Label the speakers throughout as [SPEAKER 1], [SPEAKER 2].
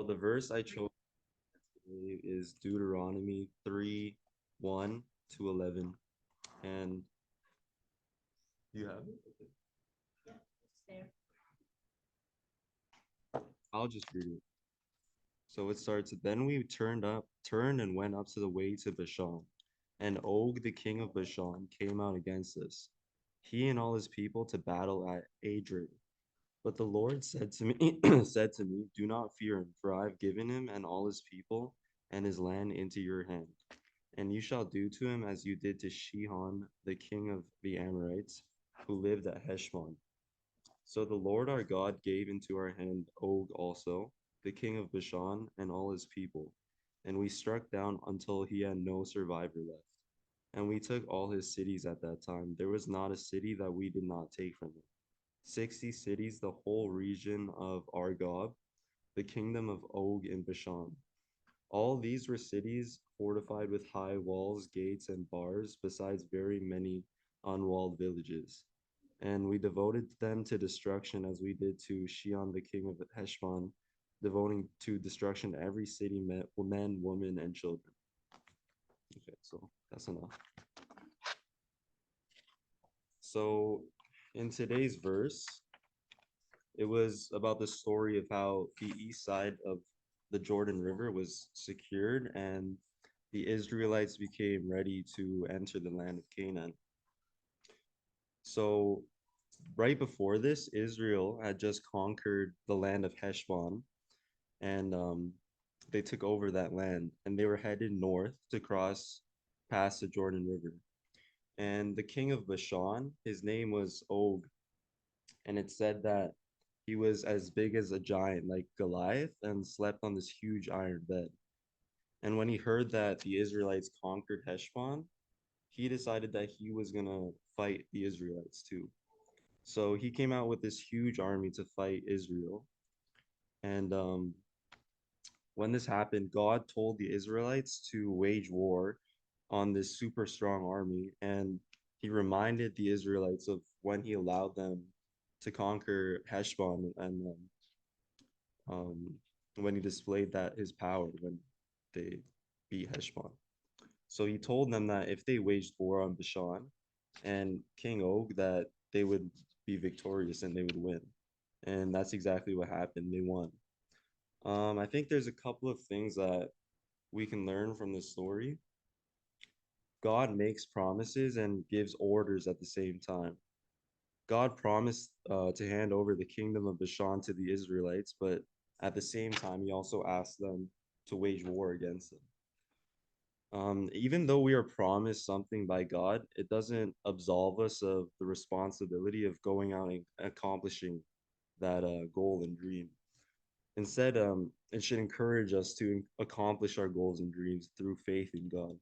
[SPEAKER 1] the verse I chose today is Deuteronomy 3, 1 to 11. And you have it? Okay. I'll just read it. So it starts, then we turned and went up to the way to Bashan. And Og, the king of Bashan, came out against us, he and all his people, to battle at Adric. But the Lord said to me, said to me, do not fear him, for I have given him and all his people and his land into your hand. And you shall do to him as you did to Shihon, the king of the Amorites, who lived at Heshbon. So the Lord our God gave into our hand Og also, the king of Bashan, and all his people. And we struck down until he had no survivor left. And we took all his cities at that time. There was not a city that we did not take from him. 60 cities, the whole region of Argob, the kingdom of Og in Bashan. All these were cities fortified with high walls, gates, and bars, besides very many unwalled villages. And we devoted them to destruction as we did to Shion, the king of Heshbon, devoting to destruction every city, men, women, and children. Okay, so that's enough. So in today's verse, it was about the story of how the east side of the Jordan River was secured and the Israelites became ready to enter the land of Canaan. So right before this, Israel had just conquered the land of Heshbon, and they took over that land, and they were headed north to cross past the Jordan River. And the king of Bashan, his name was Og, and it said that he was as big as a giant, like Goliath, and slept on this huge iron bed. And when he heard that the Israelites conquered Heshbon, he decided that he was gonna fight the Israelites too. So he came out with this huge army to fight Israel. And when this happened, God told the Israelites to wage war on this super strong army. And he reminded the Israelites of when he allowed them to conquer Heshbon and um, when he displayed that his power when they beat Heshbon. So he told them that if they waged war on Bashan and King Og, that they would be victorious and they would win. And that's exactly what happened. They won. I think there's a couple of things that we can learn from this story. God makes promises and gives orders at the same time. God promised to hand over the kingdom of Bashan to the Israelites, but at the same time, he also asked them to wage war against them. Even though we are promised something by God, it doesn't absolve us of the responsibility of going out and accomplishing that goal and dream. Instead, it should encourage us to accomplish our goals and dreams through faith in God.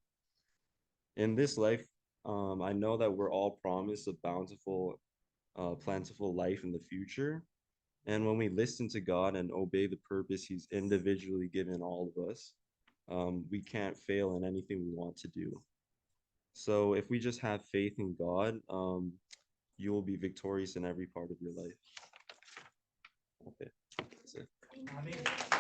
[SPEAKER 1] In this life, I know that we're all promised a bountiful, plentiful life in the future. And when we listen to God and obey the purpose He's individually given all of us, we can't fail in anything we want to do. So if we just have faith in God, you will be victorious in every part of your life. Okay, that's it.
[SPEAKER 2] Amen.